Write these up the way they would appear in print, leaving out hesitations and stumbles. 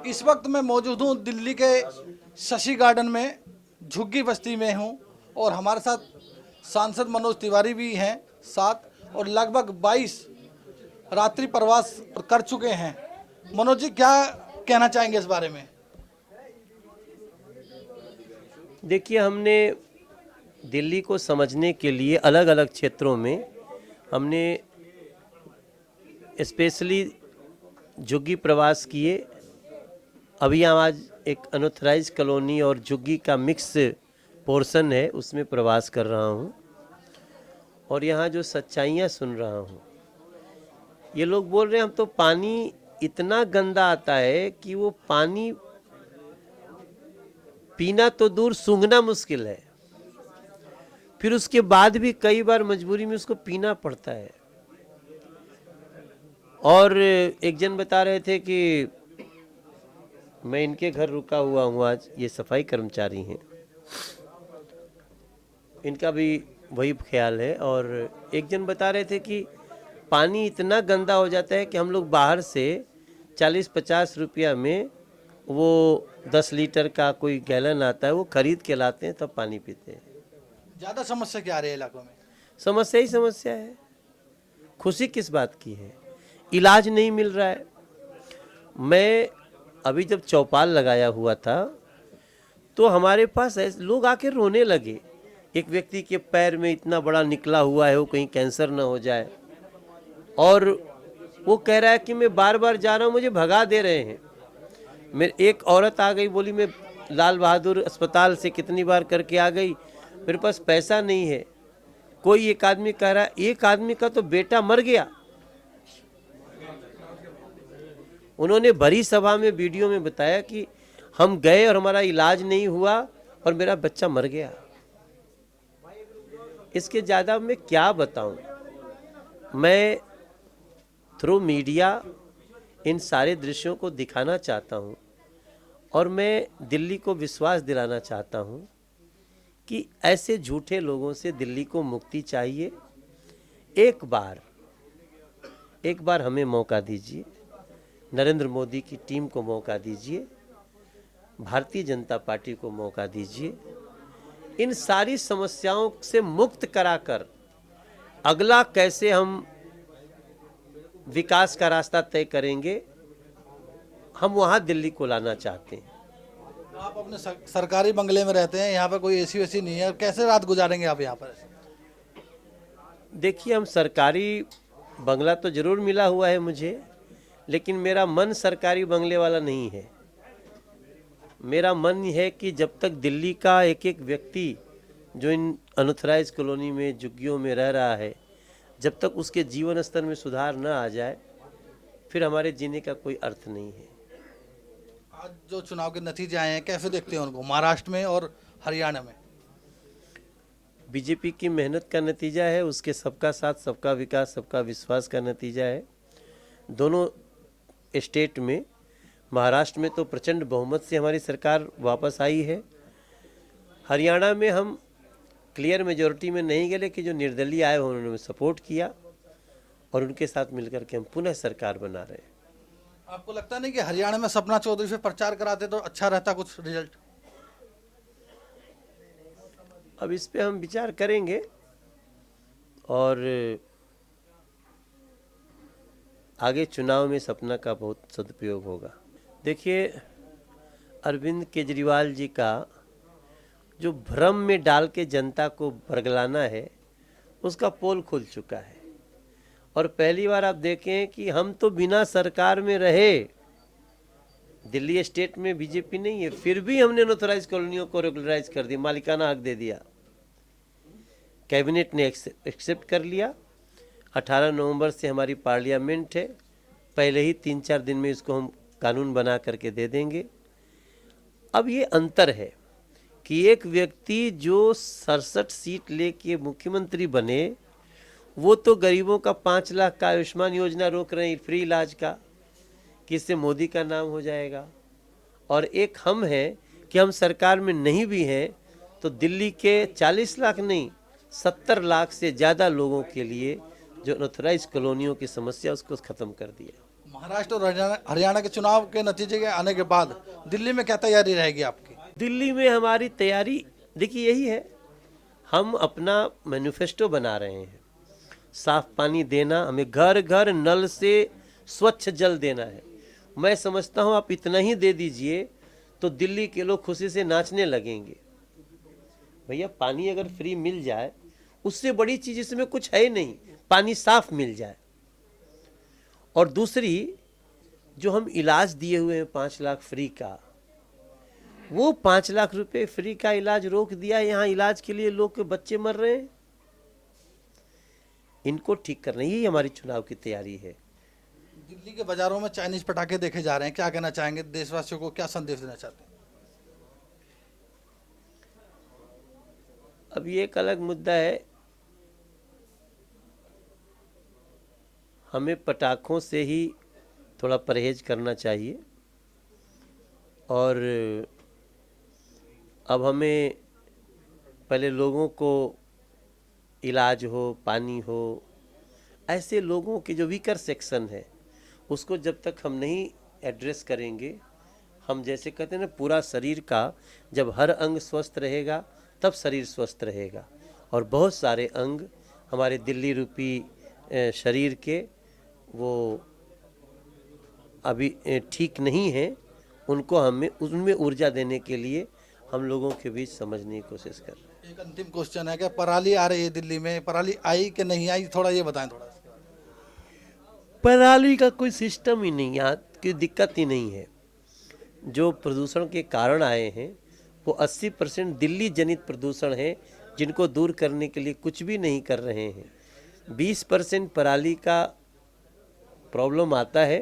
इस वक्त मैं मौजूद हूँ दिल्ली के शशि गार्डन में, झुग्गी बस्ती में हूँ और हमारे साथ सांसद मनोज तिवारी भी हैं साथ, और लगभग 22 रात्रि प्रवास कर चुके हैं। मनोज जी, क्या कहना चाहेंगे इस बारे में? देखिए, हमने दिल्ली को समझने के लिए अलग अलग क्षेत्रों में हमने स्पेशली झुग्गी प्रवास किए। अभी हम आज एक अनऑथराइज कॉलोनी और झुग्गी का मिक्स पोर्शन है, उसमें प्रवास कर रहा हूँ और यहाँ जो सच्चाइयाँ सुन रहा हूँ। ये लोग बोल रहे हैं हम तो पानी इतना गंदा आता है कि वो पानी पीना तो दूर, सूंघना मुश्किल है। फिर उसके बाद भी कई बार मजबूरी में उसको पीना पड़ता है। और एक जन बता रहे थे कि मैं इनके घर रुका हुआ हूँ आज, ये सफाई कर्मचारी हैं, इनका भी वही ख्याल है। और एक जन बता रहे थे कि पानी इतना गंदा हो जाता है कि हम लोग बाहर से 40-50 रुपया में वो 10 लीटर का कोई गैलन आता है, वो खरीद के लाते हैं तब पानी पीते हैं। ज़्यादा समस्या क्या आ रही है इलाकों में? समस्या ही समस्या है। खुशी किस बात की है? इलाज नहीं मिल रहा है। मैं अभी जब चौपाल लगाया हुआ था तो हमारे पास ऐसे लोग आके रोने लगे। एक व्यक्ति के पैर में इतना बड़ा निकला हुआ है, वो कहीं कैंसर ना हो जाए, और वो कह रहा है कि मैं बार बार जा रहा हूँ, मुझे भगा दे रहे हैं। मेरे एक औरत आ गई, बोली मैं लाल बहादुर अस्पताल से कितनी बार करके आ गई, मेरे पास पैसा नहीं है। कोई एक आदमी कह रहा है एक आदमी का तो बेटा मर गया। उन्होंने भरी सभा में वीडियो में बताया कि हम गए और हमारा इलाज नहीं हुआ और मेरा बच्चा मर गया। इसके ज़्यादा मैं क्या बताऊं? मैं थ्रू मीडिया इन सारे दृश्यों को दिखाना चाहता हूं और मैं दिल्ली को विश्वास दिलाना चाहता हूं कि ऐसे झूठे लोगों से दिल्ली को मुक्ति चाहिए। एक बार हमें मौका दीजिए, नरेंद्र मोदी की टीम को मौका दीजिए, भारतीय जनता पार्टी को मौका दीजिए। इन सारी समस्याओं से मुक्त कराकर अगला कैसे हम विकास का रास्ता तय करेंगे, हम वहाँ दिल्ली को लाना चाहते हैं। आप अपने सरकारी बंगले में रहते हैं, यहाँ पर कोई एसी वेसी नहीं है, कैसे रात गुजारेंगे आप यहाँ पर? देखिए, हम सरकारी बंगला तो ज़रूर मिला हुआ है मुझे, लेकिन मेरा मन सरकारी बंगले वाला नहीं है। मेरा मन है कि जब तक दिल्ली का एक एक व्यक्ति जो इन अनऑथराइज कॉलोनी में, झुग्गियों में रह रहा है, जब तक उसके जीवन स्तर में सुधार न आ जाए, फिर हमारे जीने का कोई अर्थ नहीं है। आज जो चुनाव के नतीजे आए हैं, कैसे देखते हैं उनको, महाराष्ट्र में और हरियाणा में? बीजेपी की मेहनत का नतीजा है, उसके सबका साथ, सबका विकास, सबका विश्वास का नतीजा है। दोनों स्टेट में, महाराष्ट्र में तो प्रचंड बहुमत से हमारी सरकार वापस आई है। हरियाणा में हम क्लियर मेजॉरिटी में नहीं गए, लेकिन जो निर्दलीय आए उन्होंने सपोर्ट किया और उनके साथ मिलकर के हम पुनः सरकार बना रहे हैं। आपको लगता नहीं कि हरियाणा में सपना चौधरी से प्रचार कराते तो अच्छा रहता कुछ रिजल्ट? अब इस पे हम विचार करेंगे और आगे चुनाव में सपना का बहुत सदुपयोग होगा। देखिए, अरविंद केजरीवाल जी का जो भ्रम में डाल के जनता को बरगलाना है, उसका पोल खुल चुका है। और पहली बार आप देखें कि हम तो बिना सरकार में रहे, दिल्ली स्टेट में बीजेपी नहीं है, फिर भी हमने अनऑथराइज कॉलोनियों को रेगुलराइज कर दिया, मालिकाना हक दे दिया। कैबिनेट ने एक्सेप्ट कर लिया। 18 नवंबर से हमारी पार्लियामेंट है, पहले ही 3-4 दिन में इसको हम कानून बना करके दे देंगे। अब ये अंतर है कि एक व्यक्ति जो 67 सीट लेके मुख्यमंत्री बने, वो तो गरीबों का 5 लाख का आयुष्मान योजना रोक रहे हैं, फ्री इलाज का, कि इससे मोदी का नाम हो जाएगा। और एक हम हैं कि हम सरकार में नहीं भी हैं तो दिल्ली के 40 लाख नहीं, 70 लाख से ज़्यादा लोगों के लिए जो अनऑथराइज कॉलोनियों की समस्या, उसको ख़त्म कर दिया। महाराष्ट्र और हरियाणा के चुनाव के नतीजे के आने के बाद दिल्ली में क्या तैयारी रहेगी आपकी? दिल्ली में हमारी तैयारी देखिए यही है, हम अपना मैनिफेस्टो बना रहे हैं। साफ पानी देना, हमें घर घर नल से स्वच्छ जल देना है। मैं समझता हूँ आप इतना ही दे दीजिए तो दिल्ली के लोग खुशी से नाचने लगेंगे। भैया पानी अगर फ्री मिल जाए, उससे बड़ी चीज़ इसमें कुछ है ही नहीं, पानी साफ मिल जाए। और दूसरी, जो हम इलाज दिए हुए हैं 5 लाख फ्री का, वो 5 लाख रुपए फ्री का इलाज रोक दिया। यहाँ इलाज के लिए लोग के बच्चे मर रहे हैं। इनको ठीक करना, यही हमारी चुनाव की तैयारी है। दिल्ली के बाजारों में चाइनीज पटाखे देखे जा रहे हैं, क्या कहना चाहेंगे? देशवासियों को क्या संदेश देना चाहते हैं? अब ये एक अलग मुद्दा है। हमें पटाखों से ही थोड़ा परहेज करना चाहिए। और अब हमें पहले लोगों को इलाज हो, पानी हो, ऐसे लोगों के जो वीकर सेक्शन है उसको जब तक हम नहीं एड्रेस करेंगे, हम जैसे कहते हैं ना, पूरा शरीर का जब हर अंग स्वस्थ रहेगा तब शरीर स्वस्थ रहेगा। और बहुत सारे अंग हमारे दिल्ली रूपी शरीर के वो अभी ठीक नहीं हैं, उनको हमें उनमें ऊर्जा देने के लिए हम लोगों के बीच समझने की कोशिश कर रहे हैं। एक अंतिम क्वेश्चन है कि पराली आ रही है दिल्ली में, पराली आई कि नहीं आई, थोड़ा ये बताएं थोड़ा। पराली का कोई सिस्टम ही नहीं, यहाँ की दिक्कत ही नहीं है। जो प्रदूषण के कारण आए हैं वो 80% दिल्ली जनित प्रदूषण है, जिनको दूर करने के लिए कुछ भी नहीं कर रहे हैं। 20% पराली का प्रॉब्लम आता है,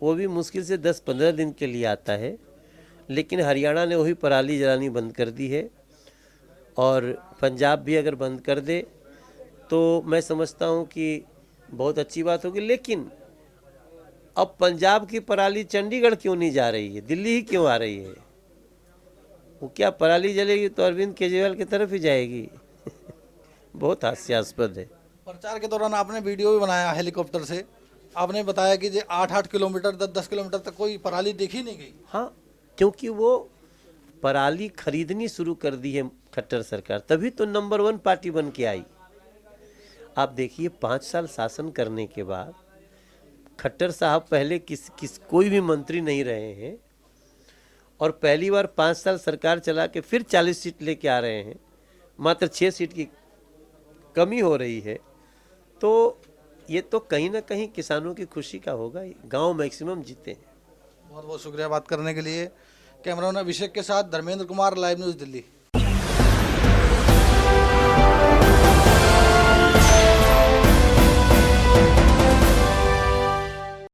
वो भी मुश्किल से 10-15 दिन के लिए आता है। लेकिन हरियाणा ने वही पराली जलानी बंद कर दी है, और पंजाब भी अगर बंद कर दे तो मैं समझता हूँ कि बहुत अच्छी बात होगी। लेकिन अब पंजाब की पराली चंडीगढ़ क्यों नहीं जा रही है, दिल्ली ही क्यों आ रही है? वो क्या पराली जलेगी तो अरविंद केजरीवाल की तरफ ही जाएगी? बहुत हास्यास्पद है। प्रचार के दौरान आपने वीडियो भी बनाया हेलीकॉप्टर से, आपने बताया कि जो 8-8 किलोमीटर 10-10 किलोमीटर तक कोई पराली देखी नहीं गई। हाँ, क्योंकि वो पराली खरीदनी शुरू कर दी है खट्टर सरकार, तभी तो नंबर 1 पार्टी बन के आई। आप देखिए 5 साल शासन करने के बाद खट्टर साहब पहले कोई भी मंत्री नहीं रहे हैं, और पहली बार 5 साल सरकार चला के फिर 40 सीट लेके आ रहे हैं। मात्र 6 सीट की कमी हो रही है। तो ये तो कहीं ना कहीं किसानों की खुशी का होगा। गांव मैक्सिमम जीते हैं। बहुत बहुत शुक्रिया बात करने के लिए। कैमरामैन अभिषेक के साथ धर्मेंद्र कुमार, लाइव न्यूज़ दिल्ली।